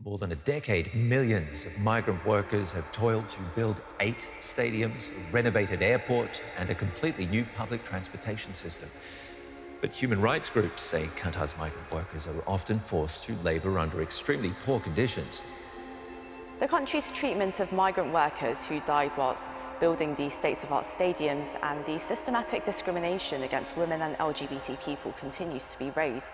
more than a decade, millions of migrant workers have toiled to build 8 stadiums, a renovated airport, and a completely new public transportation system. But human rights groups say Qatar's migrant workers are often forced to labor under extremely poor conditions. The country's treatment of migrant workers who died whilst building these state-of-the-art stadiums and the systematic discrimination against women and LGBT people continues to be raised.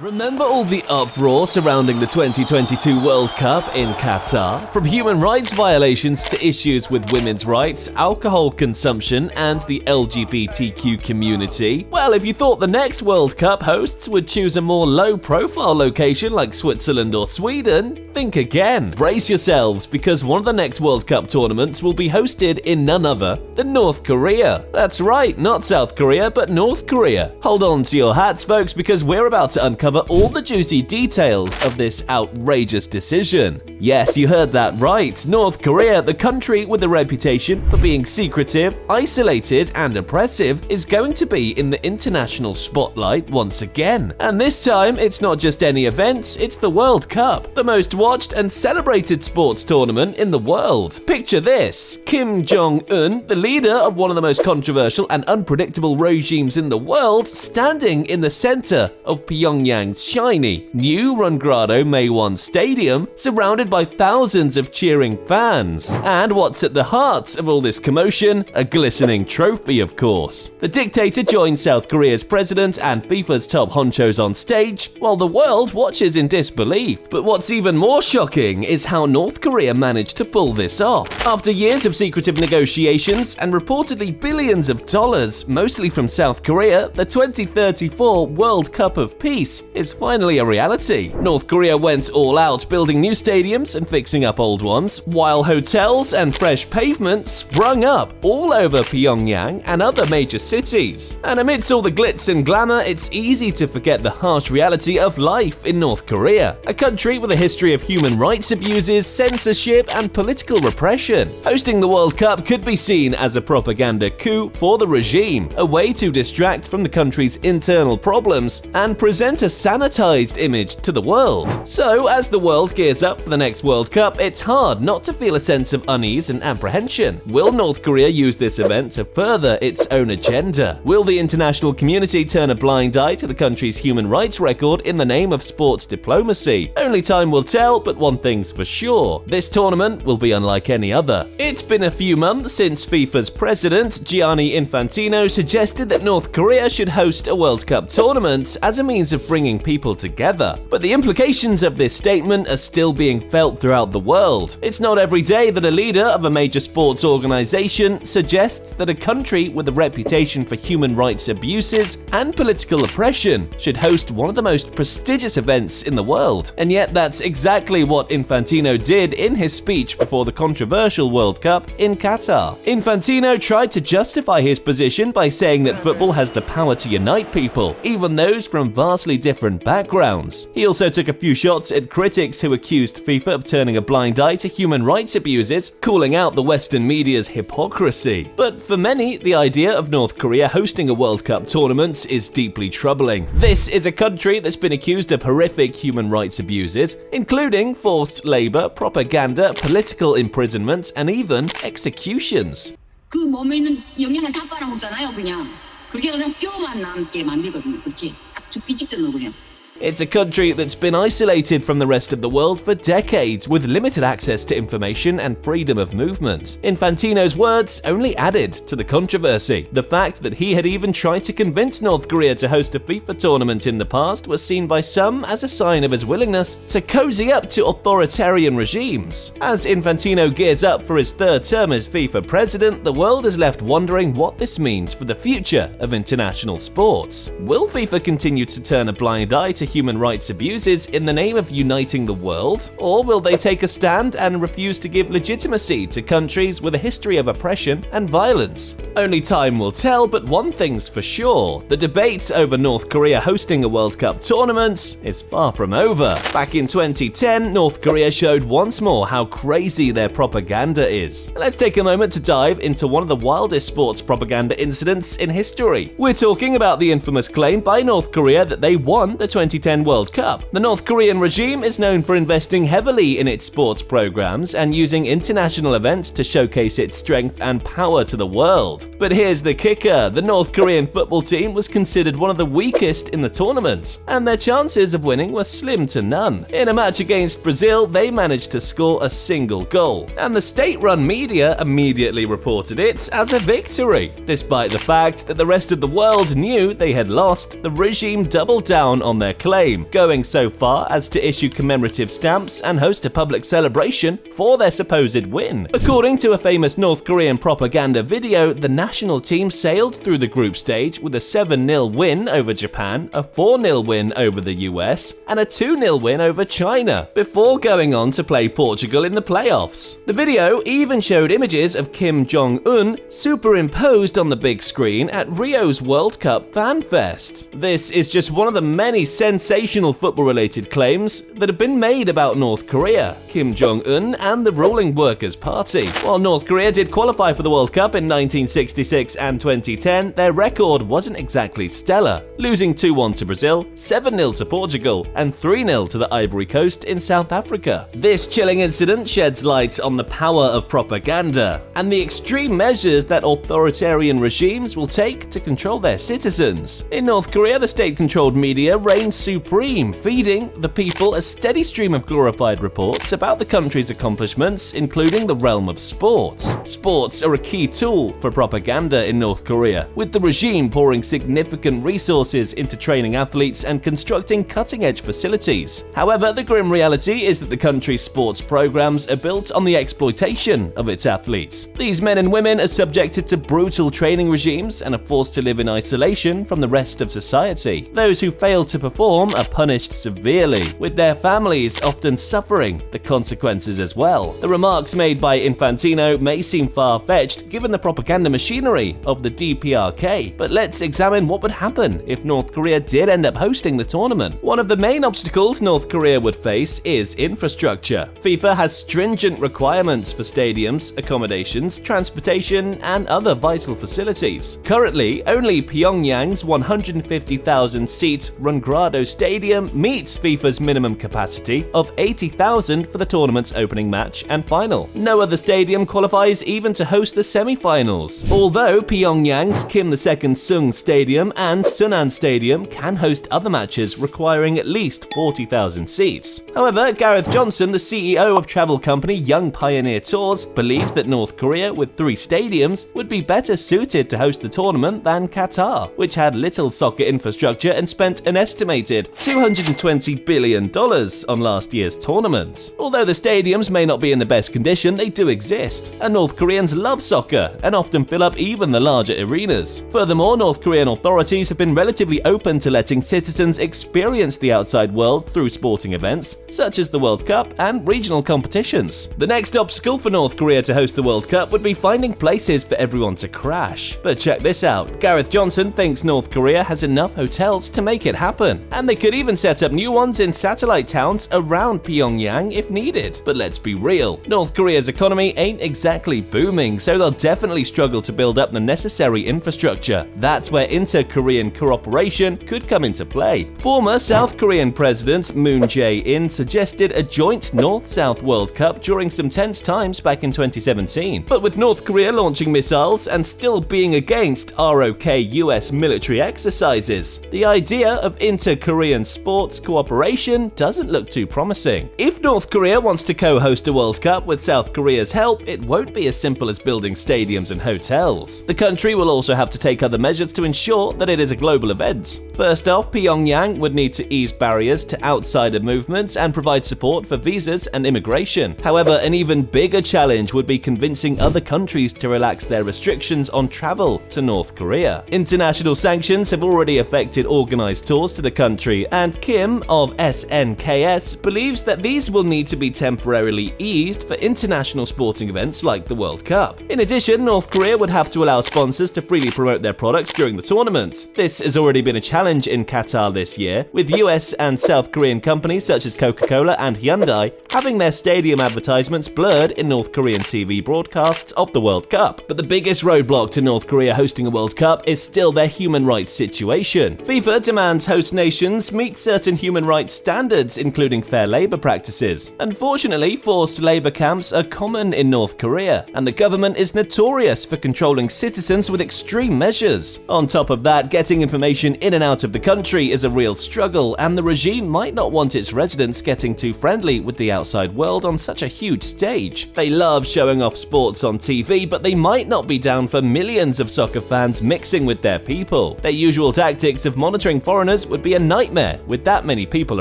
Remember all the uproar surrounding the 2022 World Cup in Qatar? From human rights violations to issues with women's rights, alcohol consumption, and the LGBTQ community? Well, if you thought the next World Cup hosts would choose a more low-profile location like Switzerland or Sweden, think again. Brace yourselves, because one of the next World Cup tournaments will be hosted in none other than North Korea. That's right, not South Korea, but North Korea. Hold on to your hats, folks, because we're about to uncover all the juicy details of this outrageous decision. Yes, you heard that right. North Korea, the country with a reputation for being secretive, isolated, and oppressive, is going to be in the international spotlight once again. And this time, it's not just any event, it's the World Cup, the most watched and celebrated sports tournament in the world. Picture this: Kim Jong-un, the leader of one of the most controversial and unpredictable regimes in the world, standing in the center of Pyongyang's shiny new Rungrado Mae-won Stadium, surrounded by thousands of cheering fans. And what's at the heart of all this commotion? A glistening trophy, of course. The dictator joins South Korea's president and FIFA's top honchos on stage, while the world watches in disbelief. But what's even more shocking is how North Korea managed to pull this off. After years of secretive negotiations and reportedly billions of dollars, mostly from South Korea, the 2034 World Cup of Peace is finally a reality. North Korea went all out building new stadiums and fixing up old ones, while hotels and fresh pavement sprung up all over Pyongyang and other major cities. And amidst all the glitz and glamour, it's easy to forget the harsh reality of life in North Korea, a country with a history of human rights abuses, censorship, and political repression. Hosting the World Cup could be seen as a propaganda coup for the regime, a way to distract from the country's internal problems and present a sanitized image to the world. So, as the world gears up for the next World Cup, it's hard not to feel a sense of unease and apprehension. Will North Korea use this event to further its own agenda? Will the international community turn a blind eye to the country's human rights record in the name of sports diplomacy? Only time will tell, but one thing's for sure: this tournament will be unlike any other. It's been a few months since FIFA's president, Gianni Infantino, suggested that North Korea should host a World Cup tournament as a means of bringing people together. But the implications of this statement are still being felt throughout the world. It's not every day that a leader of a major sports organization suggests that a country with a reputation for human rights abuses and political oppression should host one of the most prestigious events in the world. And yet that's exactly what Infantino did in his speech before the controversial World Cup in Qatar. Infantino tried to justify his position by saying that football has the power to unite people, even those from vastly different backgrounds. He also took a few shots at critics who accused FIFA of turning a blind eye to human rights abuses, calling out the Western media's hypocrisy. But for many, the idea of North Korea hosting a World Cup tournament is deeply troubling. This is a country that's been accused of horrific human rights abuses, including forced labor, propaganda, political imprisonment, and even executions. 그 몸에 있는 영양을 다 빨아먹잖아요, 그냥. 그렇게 해서 그냥 뼈만 남게 만들거든요. 그렇지? 딱 죽기 직전으로 그냥. It's a country that's been isolated from the rest of the world for decades, with limited access to information and freedom of movement. Infantino's words only added to the controversy. The fact that he had even tried to convince North Korea to host a FIFA tournament in the past was seen by some as a sign of his willingness to cozy up to authoritarian regimes. As Infantino gears up for his third term as FIFA president, the world is left wondering what this means for the future of international sports. Will FIFA continue to turn a blind eye to human rights abuses in the name of uniting the world? Or will they take a stand and refuse to give legitimacy to countries with a history of oppression and violence? Only time will tell, but one thing's for sure: the debate over North Korea hosting a World Cup tournament is far from over. Back in 2010, North Korea showed once more how crazy their propaganda is. Let's take a moment to dive into one of the wildest sports propaganda incidents in history. We're talking about the infamous claim by North Korea that they won the 2010 2010 World Cup. The North Korean regime is known for investing heavily in its sports programs and using international events to showcase its strength and power to the world. But here's the kicker: the North Korean football team was considered one of the weakest in the tournament, and their chances of winning were slim to none. In a match against Brazil, they managed to score a single goal, and the state-run media immediately reported it as a victory. Despite the fact that the rest of the world knew they had lost, the regime doubled down on their claim, going so far as to issue commemorative stamps and host a public celebration for their supposed win. According to a famous North Korean propaganda video, the national team sailed through the group stage with a 7-0 win over Japan, a 4-0 win over the US, and a 2-0 win over China, before going on to play Portugal in the playoffs. The video even showed images of Kim Jong-un superimposed on the big screen at Rio's World Cup Fan Fest. This is just one of the many sensational football-related claims that have been made about North Korea, Kim Jong-un, and the ruling Workers' Party. While North Korea did qualify for the World Cup in 1966 and 2010, their record wasn't exactly stellar, losing 2-1 to Brazil, 7-0 to Portugal, and 3-0 to the Ivory Coast in South Africa. This chilling incident sheds light on the power of propaganda and the extreme measures that authoritarian regimes will take to control their citizens. In North Korea, the state-controlled media reigns supreme, feeding the people a steady stream of glorified reports about the country's accomplishments, including the realm of sports. Sports are a key tool for propaganda in North Korea, with the regime pouring significant resources into training athletes and constructing cutting-edge facilities. However, the grim reality is that the country's sports programs are built on the exploitation of its athletes. These men and women are subjected to brutal training regimes and are forced to live in isolation from the rest of society. Those who fail to perform are punished severely, with their families often suffering the consequences as well. The remarks made by Infantino may seem far-fetched given the propaganda machinery of the DPRK, but let's examine what would happen if North Korea did end up hosting the tournament. One of the main obstacles North Korea would face is infrastructure. FIFA has stringent requirements for stadiums, accommodations, transportation, and other vital facilities. Currently, only Pyongyang's 150,000-seat Rungrado Stadium meets FIFA's minimum capacity of 80,000 for the tournament's opening match and final. No other stadium qualifies even to host the semi-finals, although Pyongyang's Kim II-sung Stadium and Sunan Stadium can host other matches requiring at least 40,000 seats. However, Gareth Johnson, the CEO of travel company Young Pioneer Tours, believes that North Korea, with 3 stadiums, would be better suited to host the tournament than Qatar, which had little soccer infrastructure and spent an estimated $220 billion on last year's tournament. Although the stadiums may not be in the best condition, they do exist, and North Koreans love soccer and often fill up even the larger arenas. Furthermore, North Korean authorities have been relatively open to letting citizens experience the outside world through sporting events, such as the World Cup and regional competitions. The next obstacle for North Korea to host the World Cup would be finding places for everyone to crash. But check this out: Gareth Johnson thinks North Korea has enough hotels to make it happen, and they could even set up new ones in satellite towns around Pyongyang if needed. But let's be real, North Korea's economy ain't exactly booming, so they'll definitely struggle to build up the necessary infrastructure. That's where inter-Korean cooperation could come into play. Former South Korean President Moon Jae-in suggested a joint North-South World Cup during some tense times back in 2017. But with North Korea launching missiles and still being against ROK US military exercises, the idea of inter-Korean sports cooperation doesn't look too promising. If North Korea wants to co-host a World Cup with South Korea's help, it won't be as simple as building stadiums and hotels. The country will also have to take other measures to ensure that it is a global event. First off, Pyongyang would need to ease barriers to outsider movements and provide support for visas and immigration. However, an even bigger challenge would be convincing other countries to relax their restrictions on travel to North Korea. International sanctions have already affected organized tours to the country, and Kim of SNKS believes that these will need to be temporarily eased for international sporting events like the World Cup. In addition, North Korea would have to allow sponsors to freely promote their products during the tournament. This has already been a challenge in Qatar this year, with US and South Korean companies such as Coca-Cola and Hyundai having their stadium advertisements blurred in North Korean TV broadcasts of the World Cup. But the biggest roadblock to North Korea hosting a World Cup is still their human rights situation. FIFA demands host nations meet certain human rights standards, including fair labor practices. Unfortunately, forced labor camps are common in North Korea, and the government is notorious for controlling citizens with extreme measures. On top of that, getting information in and out of the country is a real struggle, and the regime might not want its residents getting too friendly with the outside world on such a huge stage. They love showing off sports on TV, but they might not be down for millions of soccer fans mixing with their people. Their usual tactics of monitoring foreigners would be a nightmare with that many people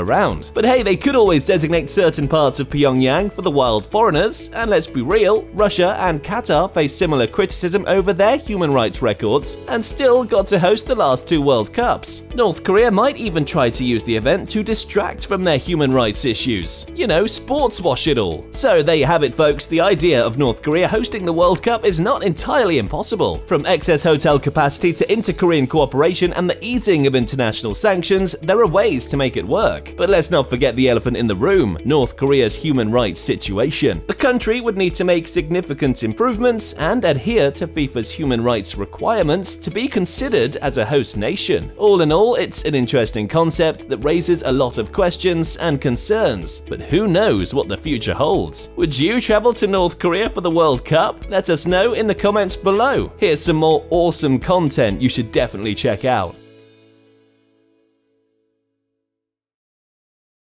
around. But hey, they could always designate certain parts of Pyongyang for the wild foreigners, and let's be real, Russia and Qatar face similar criticism over their human rights records and still got to host the last 2 World Cups. North Korea might even try to use the event to distract from their human rights issues. You know, sports wash it all. So there you have it, folks. The idea of North Korea hosting the World Cup is not entirely impossible. From excess hotel capacity to inter-Korean cooperation and the easing of international sanctions, there are ways to make it work. But let's not forget the elephant in the room, North Korea's human rights situation. The country would need to make significant improvements and adhere to FIFA's human rights requirements to be considered as a host nation. All in all, it's an interesting concept that raises a lot of questions and concerns, but who knows what the future holds? Would you travel to North Korea for the World Cup? Let us know in the comments below. Here's some more awesome content you should definitely check out.